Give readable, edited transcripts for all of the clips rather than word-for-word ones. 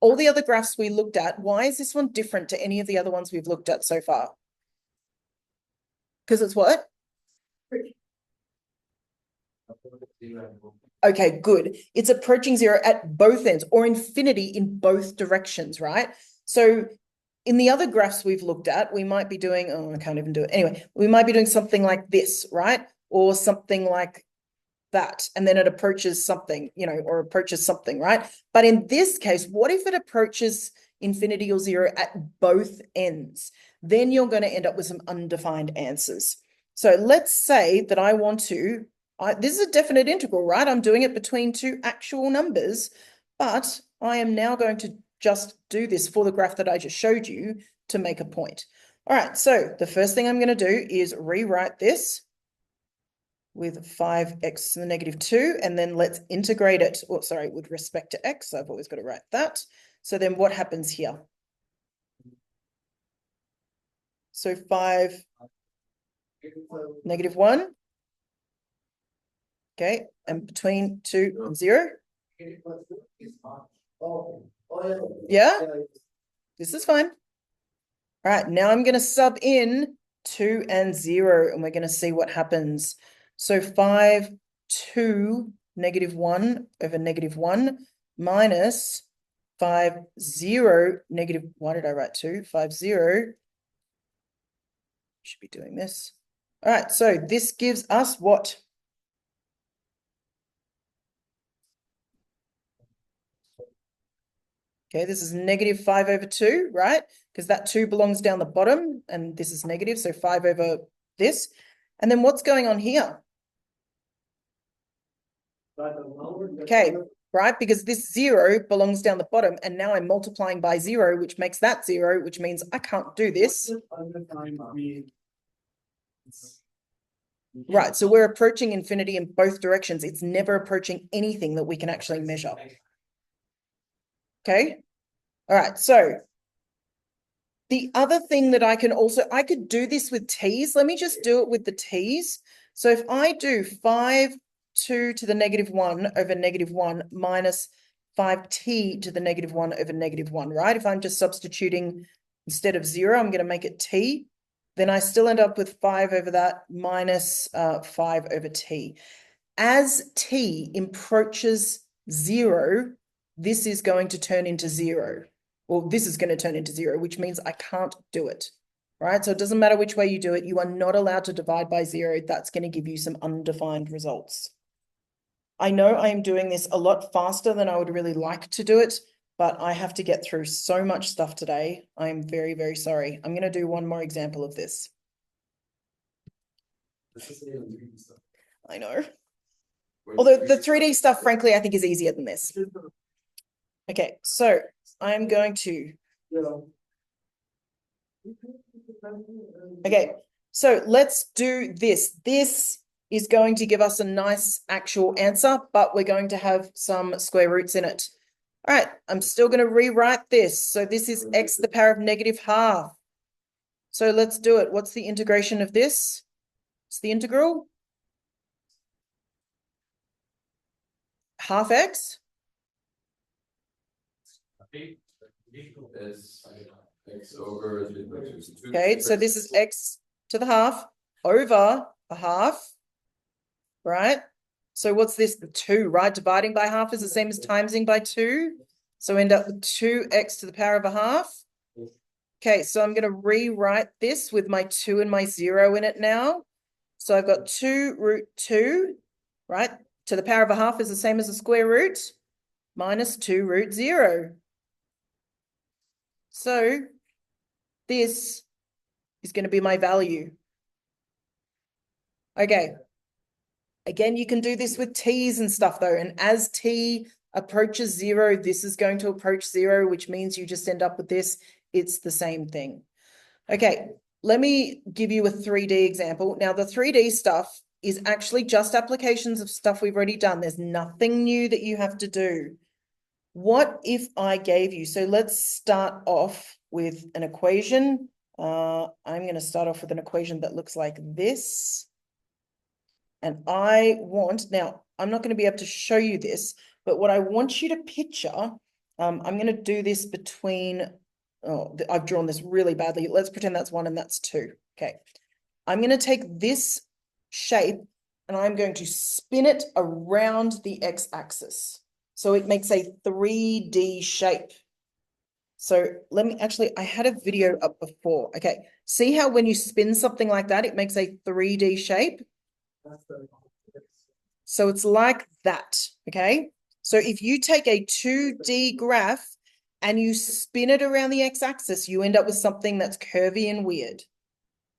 all the other graphs we looked at, why is this one different to any of the other ones we've looked at so far? Because it's what? Okay, good. It's approaching zero at both ends, or infinity in both directions, right? So in the other graphs we've looked at, we might be doing, oh, I can't even do it. Anyway, we might be doing something like this, right? Or something like that. And then it approaches something, or approaches something, right? But in this case, what if it approaches infinity or zero at both ends? Then you're going to end up with some undefined answers. So let's say that I want to, this is a definite integral, right? I'm doing it between two actual numbers, but I am now going to just do this for the graph that I just showed you to make a point. All right, so the first thing I'm going to do is rewrite this with 5x to the negative 2, and then let's integrate it, with respect to x. I've always got to write that. So then what happens here? So 5, negative 1. Okay, and between 2 and 0. Yeah, this is fine. All right, now I'm going to sub in 2 and 0, and we're going to see what happens. So 5, 2, negative 1 over negative 1 minus 5, 0, negative, why did I write 2? 5, 0. Should be doing this. All right, so this gives us what? Okay, this is negative 5 over 2, right? Because that 2 belongs down the bottom, and this is negative, so 5 over this. And then what's going on here? Okay, right? Because this 0 belongs down the bottom, and now I'm multiplying by 0, which makes that 0, which means I can't do this. Right, so we're approaching infinity in both directions. It's never approaching anything that we can actually measure. Okay, all right, so the other thing that I could do this with t's. Let me just do it with the t's. So if I do 5, 2 to the negative 1 over negative 1 minus 5t to the negative 1 over negative 1, right? If I'm just substituting instead of 0, I'm going to make it t. Then I still end up with 5 over that minus 5 over t. As t approaches 0, this is going to turn into 0. Well, this is going to turn into 0, which means I can't do it, right? So it doesn't matter which way you do it. You are not allowed to divide by 0. That's going to give you some undefined results. I know I am doing this a lot faster than I would really like to do it, but I have to get through so much stuff today. I'm very, very sorry. I'm going to do one more example of this. I know. Although the 3D stuff, frankly, I think is easier than this. Okay, so I'm going to... Okay, so let's do this. This is going to give us a nice actual answer, but we're going to have some square roots in it. All right, I'm still going to rewrite this. So this is x to the power of negative half. So let's do it. What's the integration of this? It's the integral. Half x. Okay, so this is x to the half over a half, right? So what's this? The 2, right? Dividing by half is the same as timesing by 2. So end up with 2x to the power of a half. Okay, so I'm going to rewrite this with my 2 and my 0 in it now. So I've got 2 root 2, right? To the power of a half is the same as the square root, minus 2 root 0. So this is going to be my value. Okay. Again, you can do this with t's and stuff though. And as t approaches 0, this is going to approach 0, which means you just end up with this. It's the same thing. Okay, let me give you a 3D example. Now, the 3D stuff is actually just applications of stuff we've already done. There's nothing new that you have to do. What if I gave you, so let's start off with an equation. I'm going to start off with an equation that looks like this. And I want, now I'm not going to be able to show you this, but what I want you to picture, I'm going to do this between, I've drawn this really badly. Let's pretend that's 1 and that's 2. Okay. I'm going to take this shape and I'm going to spin it around the x-axis. So it makes a 3D shape. So let me actually, I had a video up before. Okay. See how when you spin something like that, it makes a 3D shape? So it's like that. Okay. So if you take a 2D graph and you spin it around the x-axis, you end up with something that's curvy and weird.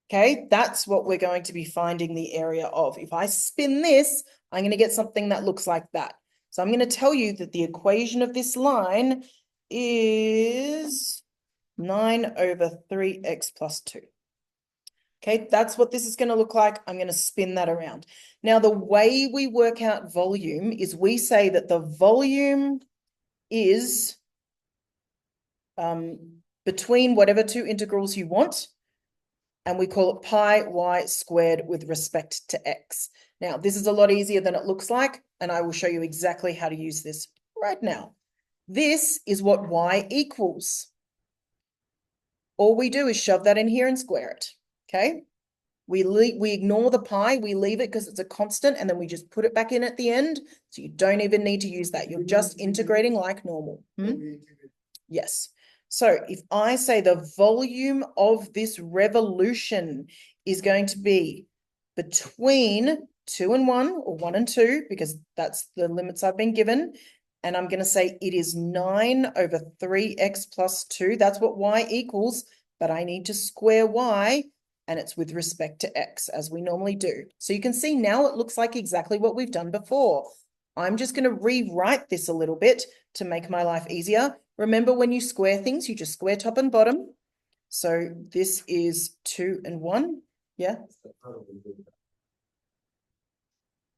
Okay, that's what we're going to be finding the area of. If I spin this, I'm going to get something that looks like that. So I'm going to tell you that the equation of this line is 9 over 3x plus 2. Okay, that's what this is going to look like. I'm going to spin that around. Now, the way we work out volume is we say that the volume is between whatever two integrals you want, and we call it pi y squared with respect to x. Now, this is a lot easier than it looks like, and I will show you exactly how to use this right now. This is what y equals. All we do is shove that in here and square it, okay? We ignore the pi, we leave it because it's a constant, and then we just put it back in at the end, so you don't even need to use that. You're just integrating like normal. Yes. So if I say the volume of this revolution is going to be between 2 and 1, or 1 and 2, because that's the limits I've been given, and I'm going to say it is 9 over 3x plus 2, that's what y equals, but I need to square y, and it's with respect to x, as we normally do. So you can see now it looks like exactly what we've done before. I'm just going to rewrite this a little bit to make my life easier. Remember, when you square things, you just square top and bottom. So this is 2 and 1. Yeah.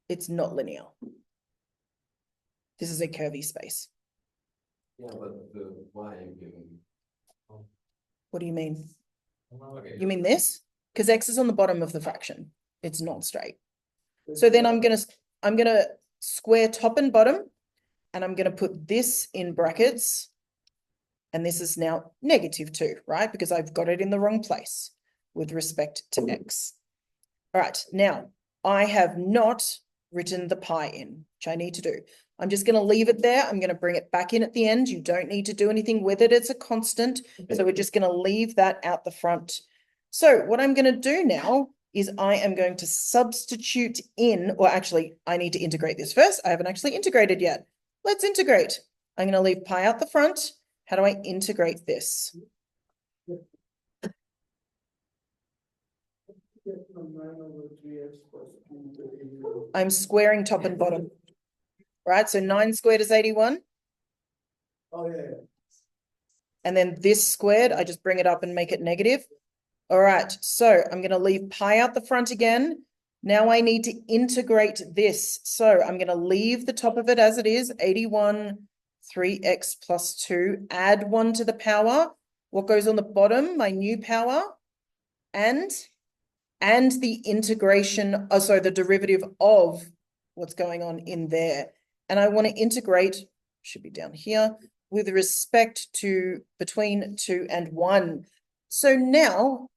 It's not linear. This is a curvy space. Yeah, but the y I'm giving. What do you mean? You mean this? Because x is on the bottom of the fraction. It's not straight. So then I'm gonna square top and bottom, and I'm gonna put this in brackets. And this is now -2, right? Because I've got it in the wrong place with respect to x. All right, now I have not written the pi in, which I need to do. I'm just going to leave it there. I'm going to bring it back in at the end. You don't need to do anything with it. It's a constant. So we're just going to leave that out the front. So what I'm going to do now is I am going to substitute in, or actually I need to integrate this first. I haven't actually integrated yet. Let's integrate. I'm going to leave pi out the front. How do I integrate this? I'm squaring top and bottom, right? So 9 squared is 81. Oh, yeah. And then this squared, I just bring it up and make it negative. All right, so I'm going to leave pi out the front again. Now I need to integrate this. So I'm going to leave the top of it as it is, 81, 3x plus 2, add 1 to the power. What goes on the bottom? My new power. And the integration, so the derivative of what's going on in there. And I want to integrate, should be down here, with respect to between 2 and 1. So now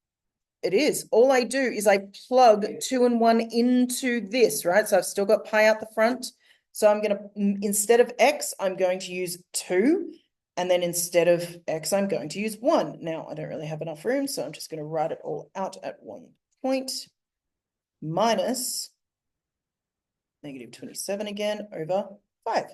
it is. All I do is I plug 2 and 1 into this, right? So I've still got pi out the front. So I'm going to, instead of x, I'm going to use 2. And then instead of x, I'm going to use 1. Now, I don't really have enough room, so I'm just going to write it all out at 1 point minus -27 again over 5.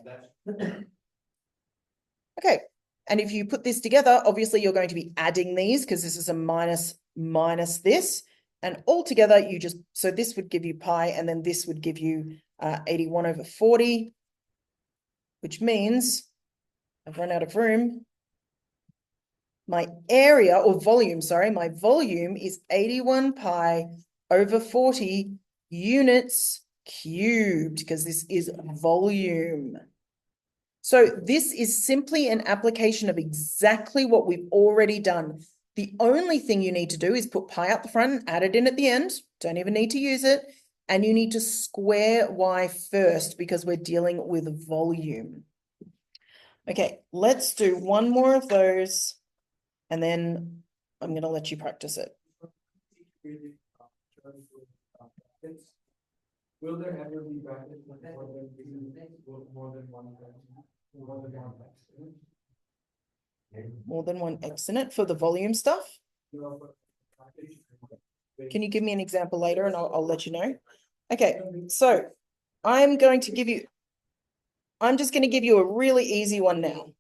Okay. And if you put this together, obviously you're going to be adding these because this is a minus this. And all together, you just, so this would give you pi, and then this would give you 81 over 40, which means I've run out of room. My area, or volume, sorry, my volume is 81 pi over 40 units cubed, because this is volume. So this is simply an application of exactly what we've already done. The only thing you need to do is put pi out the front and add it in at the end. Don't even need to use it. And you need to square y first because we're dealing with volume. Okay, let's do one more of those, and then I'm going to let you practice it. Will there ever be brackets with more than one More than one X in it for the volume stuff? Can you give me an example later and I'll let you know? Okay, so I'm just going to give you a really easy one now.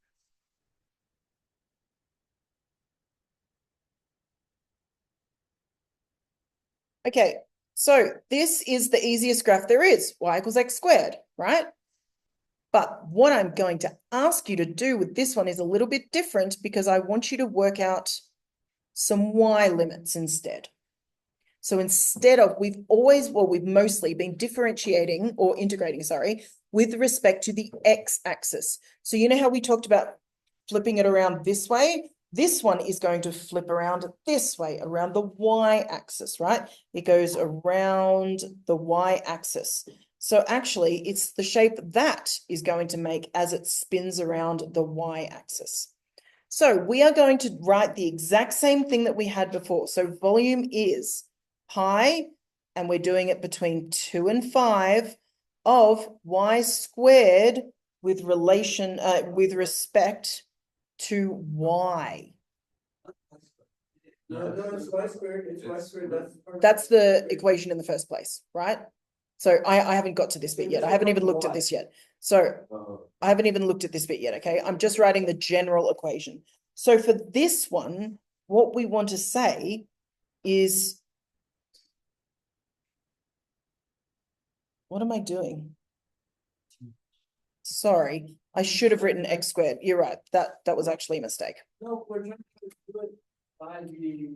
Okay, so this is the easiest graph there is, y equals x squared, right? But what I'm going to ask you to do with this one is a little bit different because I want you to work out some y limits instead. So instead of, we've mostly been differentiating or integrating, sorry, with respect to the x-axis. So you know how we talked about flipping it around this way? This one is going to flip around this way, around the y-axis, right? It goes around the y-axis. So actually, it's the shape that is going to make as it spins around the y-axis. So we are going to write the exact same thing that we had before. So volume is pi, and we're doing it between 2 and 5 of y squared with respect to y. No, it's y squared, it's y squared, That's the equation in the first place, right? So I haven't got to this bit yet. I haven't even looked at this yet. So I haven't even looked at this bit yet, okay? I'm just writing the general equation. So for this one, what we want to say is, what am I doing? Sorry, I should have written x squared. You're right. That was actually a mistake. No, we're trying to do it by the.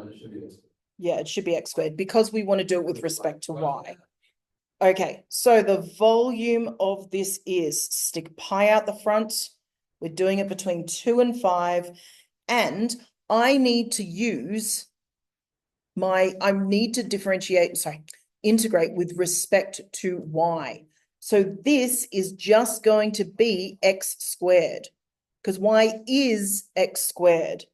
It should be x. Yeah, it should be x squared because we want to do it with respect to y. Okay, so the volume of this is, stick pi out the front. We're doing it between 2 and 5. And I need to use integrate with respect to y. So this is just going to be x squared because y is x squared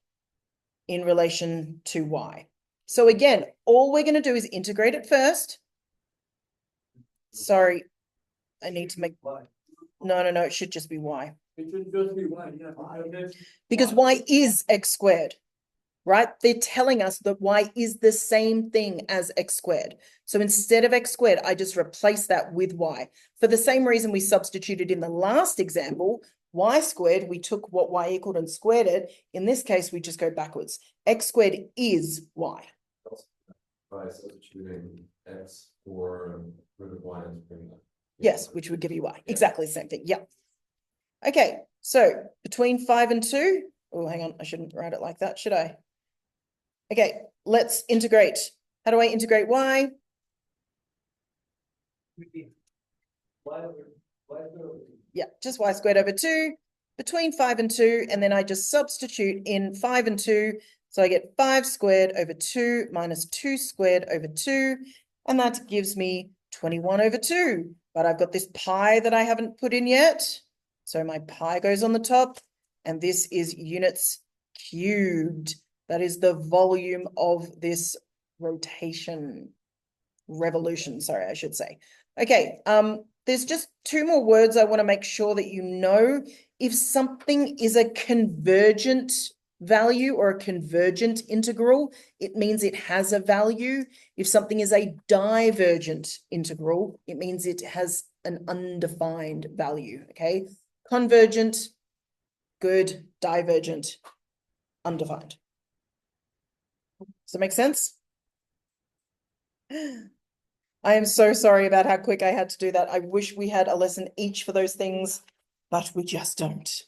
in relation to y. So again, all we're going to do is integrate it first. Sorry, I need to make, no, it should just be y. It should just be y, yeah. Because y is x squared, right? They're telling us that y is the same thing as x squared. So instead of x squared, I just replace that with y. For the same reason we substituted in the last example, y squared, we took what y equaled and squared it. In this case, we just go backwards. X squared is y. By substituting x for root of y and bring that. Yes, which would give you y. Exactly the same thing. Yeah. Okay, so between 5 and 2. Oh, hang on. I shouldn't write it like that, should I? Okay, let's integrate. How do I integrate y? Yeah, just y squared over 2 between 5 and 2. And then I just substitute in 5 and 2. So I get 5 squared over 2 minus 2 squared over 2. And that gives me 21 over 2. But I've got this pi that I haven't put in yet. So my pi goes on the top. And this is units cubed. That is the volume of this revolution, sorry, I should say. Okay, there's just 2 more words I want to make sure that you know. If something is a convergent value or a convergent integral, it means it has a value. If something is a divergent integral, it means it has an undefined value, okay? Convergent, good, divergent, undefined. Does that make sense? I am so sorry about how quick I had to do that. I wish we had a lesson each for those things, but we just don't.